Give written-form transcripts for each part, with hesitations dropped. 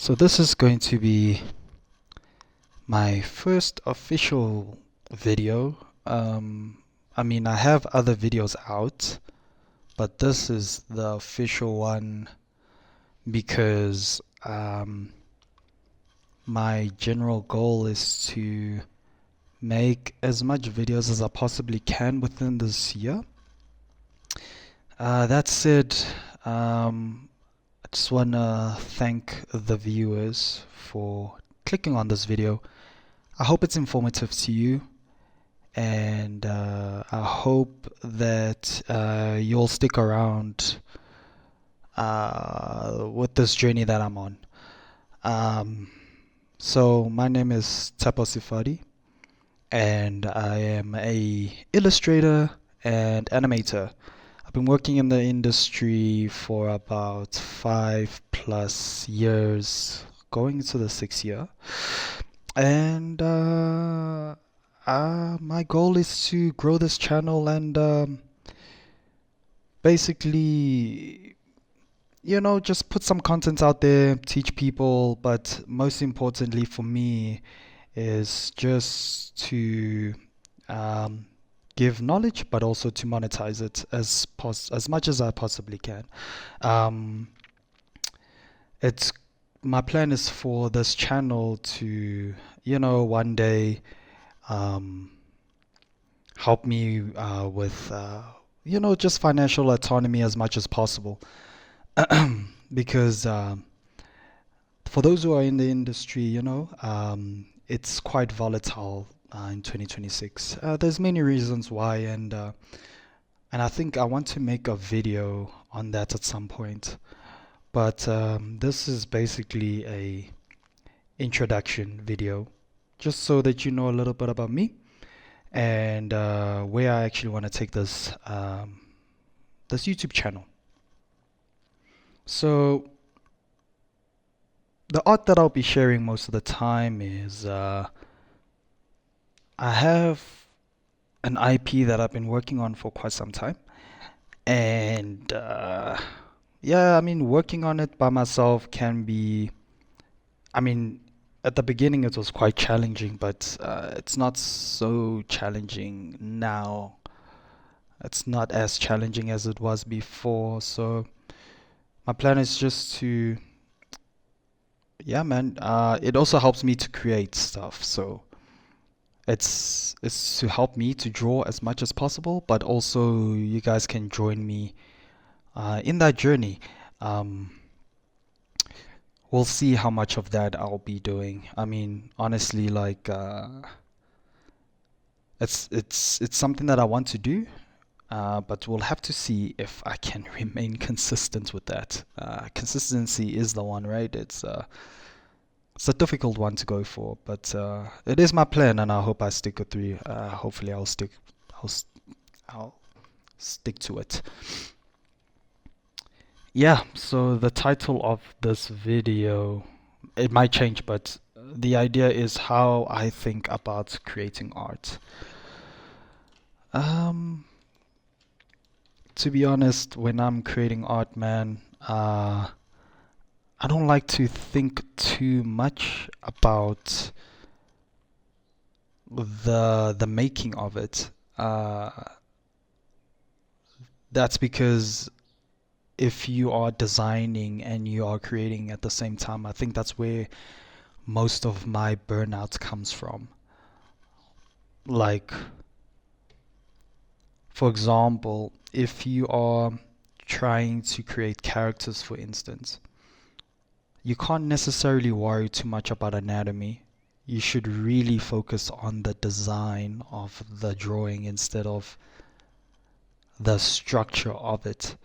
So this is going to be my first official video. I mean, I have other videos out, but this is the official one because my general goal is to make as much videos as I possibly can within this year. That said, I just want to thank the viewers for clicking on this video. I hope it's informative to you, and I hope that you'll stick around with this journey that I'm on. So my name is Tshepo, and I am a illustrator and animator. I've been working in the industry for about 5+ years, going into the 6th year. And my goal is to grow this channel and basically, just put some content out there, teach people, but most importantly for me is just to give knowledge, but also to monetize it as much as I possibly can. It's my plan is for this channel to, one day help me with, just financial autonomy as much as possible. Because for those who are in the industry, it's quite volatile in 2026. There's many reasons why, and I think I want to make a video on that at some point. But this is basically a introduction video, just so that you know a little bit about me and where I actually want to take this this YouTube channel. So the art that I'll be sharing most of the time is I have an IP that I've been working on for quite some time, and yeah, I mean, working on it by myself can be, I mean, at the beginning it was quite challenging, but it's not so challenging now. It's not as challenging as it was before. So my plan is just to, yeah, man. It also helps me to create stuff. So it's to help me to draw as much as possible, but also you guys can join me in that journey. Um, we'll see how much of that I'll be doing. I mean, honestly, like it's something that I want to do, but we'll have to see if I can remain consistent with that. Consistency is the one, right? It's a difficult one to go for, but it is my plan, and I hope I stick with through. Hopefully, I'll stick to it. Yeah, so the title of this video, it might change, but the idea is how I think about creating art. To be honest, when I'm creating art, man, I don't like to think too much about the making of it. That's because if you are designing and you are creating at the same time, I think that's where most of my burnout comes from. Like, for example, if you are trying to create characters, for instance, you can't necessarily worry too much about anatomy. You should really focus on the design of the drawing instead of the structure of it.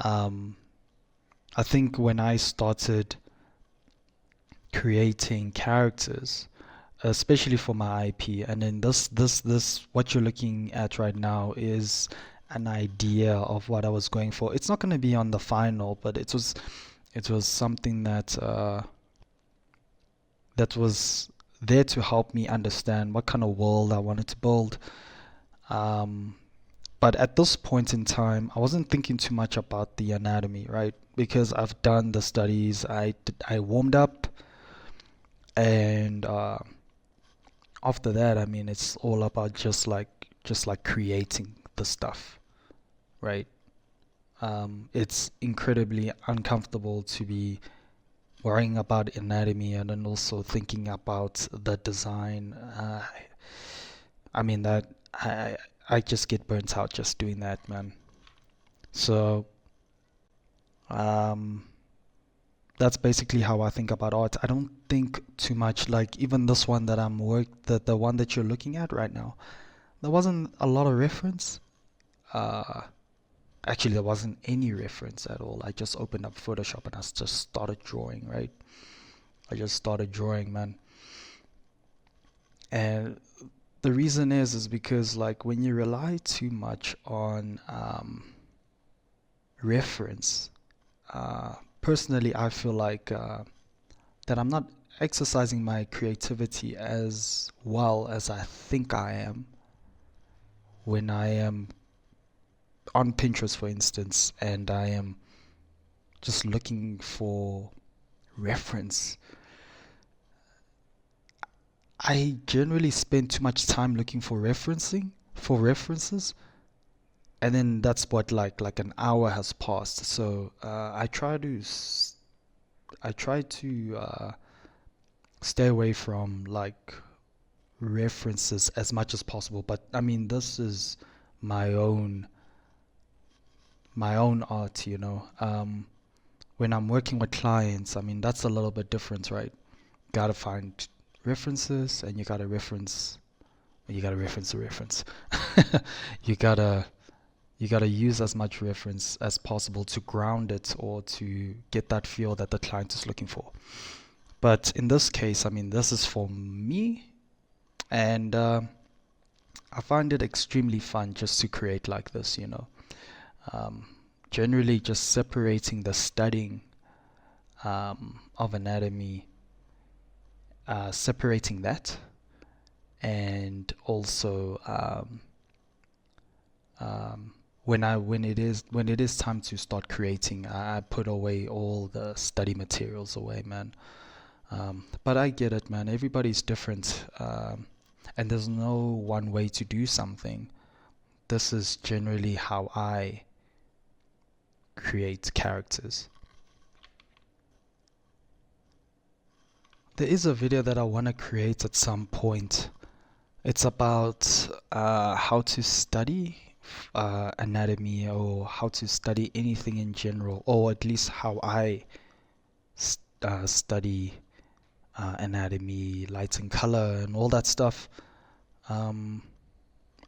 I think when I started creating characters, especially for my IP, and then this what you're looking at right now is an idea of what I was going for. It's not going to be on the final, but it was something that that was there to help me understand what kind of world I wanted to build. But at this point in time, I wasn't thinking too much about the anatomy, right? Because I've done the studies, I warmed up, and after that, I mean, it's all about just like creating the stuff, right? It's incredibly uncomfortable to be worrying about anatomy and then also thinking about the design. I mean that I just get burnt out just doing that, man. So um, that's basically how I think about art. I don't think too much like even this one that the one that you're looking at right now. There wasn't a lot of reference. Uh, Actually, there wasn't any reference at all. I just opened up Photoshop and I just started drawing, right? I just started drawing, man. And the reason is because like when you rely too much on reference, personally, I feel like that I'm not exercising my creativity as well as I think I am when I am on Pinterest, for instance, and I am just looking for reference. I generally spend too much time looking for references, and then that's what like an hour has passed. So I try to stay away from like references as much as possible. But I mean, this is my own my own art, you know. When I'm working with clients, I mean that's a little bit different, right? Gotta find references, and you gotta reference the reference. you gotta you gotta use as much reference as possible to ground it or to get that feel that the client is looking for. But in this case, I mean, this is for me, and I find it extremely fun just to create like this, you know. Um, Generally, just separating the studying of anatomy, separating that, and also when it is time to start creating, I put away all the study materials away, man. But I get it, man. Everybody's different, and there's no one way to do something. This is generally how I create characters. There is a video that I want to create at some point. It's about how to study anatomy, or how to study anything in general, or at least how I study anatomy, light and color, and all that stuff. Um,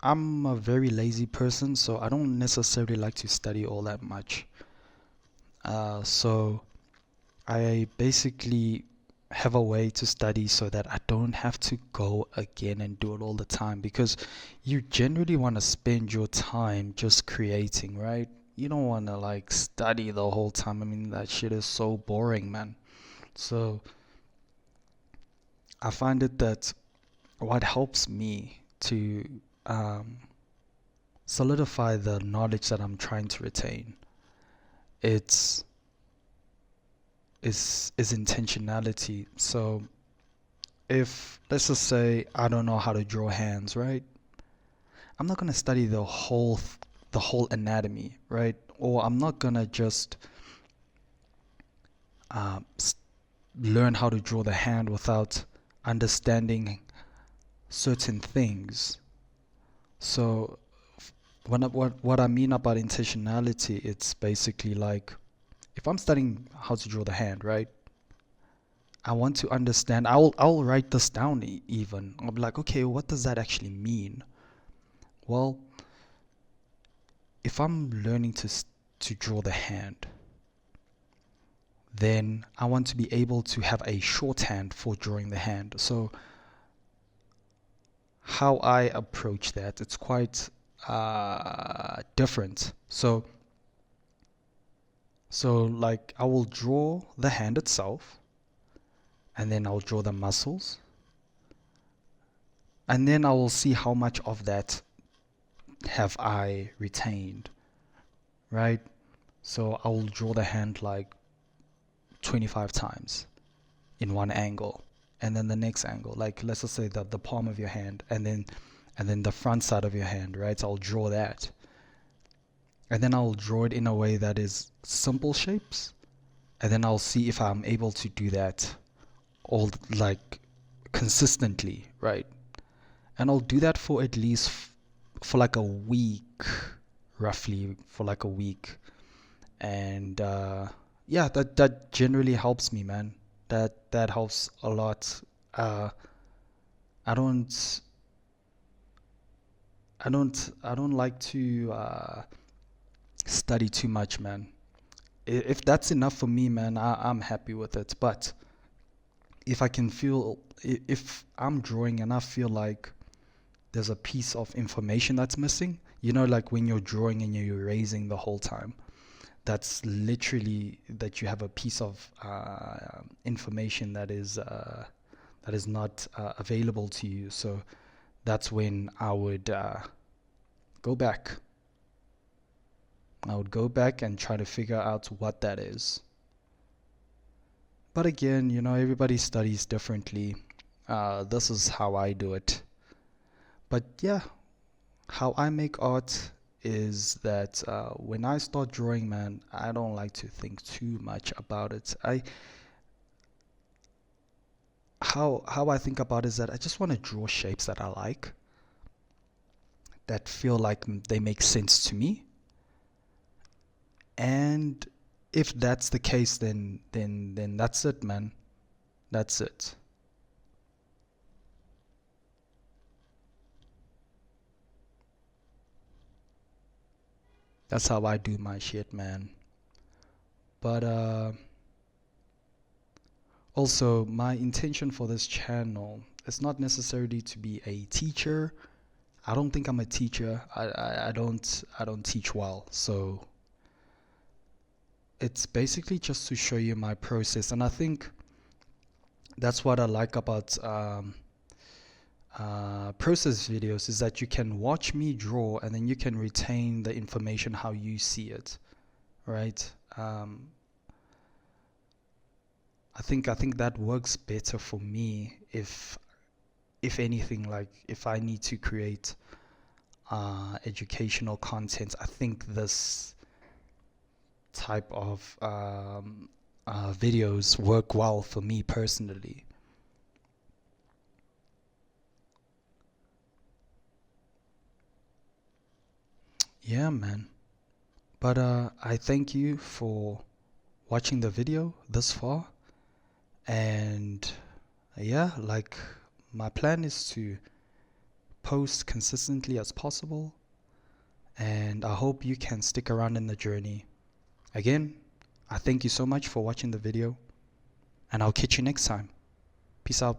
I'm a very lazy person, so I don't necessarily like to study all that much. So I basically have a way to study so that I don't have to go again and do it all the time, because you generally want to spend your time just creating, right? You don't want to like study the whole time. I mean, that shit is so boring, man. So I find it that what helps me to um, solidify the knowledge that I'm trying to retain, it's is intentionality. So if let's just say I don't know how to draw hands, right? I'm not gonna study the whole anatomy, right? Or I'm not gonna just uh, s- learn how to draw the hand without understanding certain things. So what I mean about intentionality, it's basically like if I'm studying how to draw the hand, right? I want to understand. I'll write this down even. I'll be like, okay, what does that actually mean? Well, if I'm learning to draw the hand, then I want to be able to have a shorthand for drawing the hand. So how I approach that, it's quite different. So like I will draw the hand itself, and then I'll draw the muscles, and then I will see how much of that have I retained, right? So I will draw the hand like 25 times in one angle, and then the next angle, like let's just say the palm of your hand, and then the front side of your hand, right? So I'll draw that, and then I'll draw it in a way that is simple shapes, and then I'll see if I'm able to do that all like consistently, right? And I'll do that for at least for like a week, roughly for like a week. And yeah, that generally helps me, man. That helps a lot. uh I don't I don't like to study too much, man. If that's enough for me, man, I'm happy with it. But if I can feel, if I'm drawing and I feel like there's a piece of information that's missing, like when you're drawing and you're erasing the whole time, that's literally that you have a piece of information that is not available to you. So that's when I would go back. I would go back and try to figure out what that is. But again, everybody studies differently. This is how I do it. But yeah, how I make art is that when I start drawing, man, I don't like to think too much about it. How I think about it is that I just want to draw shapes that I like, that feel like they make sense to me. And if that's the case, then that's it, man. That's it. That's how I do my shit, man. But also, my intention for this channel is not necessarily to be a teacher. I don't think I'm a teacher. I don't teach well. So it's basically just to show you my process, and I think that's what I like about process videos, is that you can watch me draw and then you can retain the information how you see it, right? I think that works better for me, if anything, like if I need to create educational content. I think this type of videos work well for me personally. Yeah, man. But I thank you for watching the video this far. And yeah, like my plan is to post consistently as possible. And I hope you can stick around in the journey. Again, I thank you so much for watching the video. And I'll catch you next time. Peace out.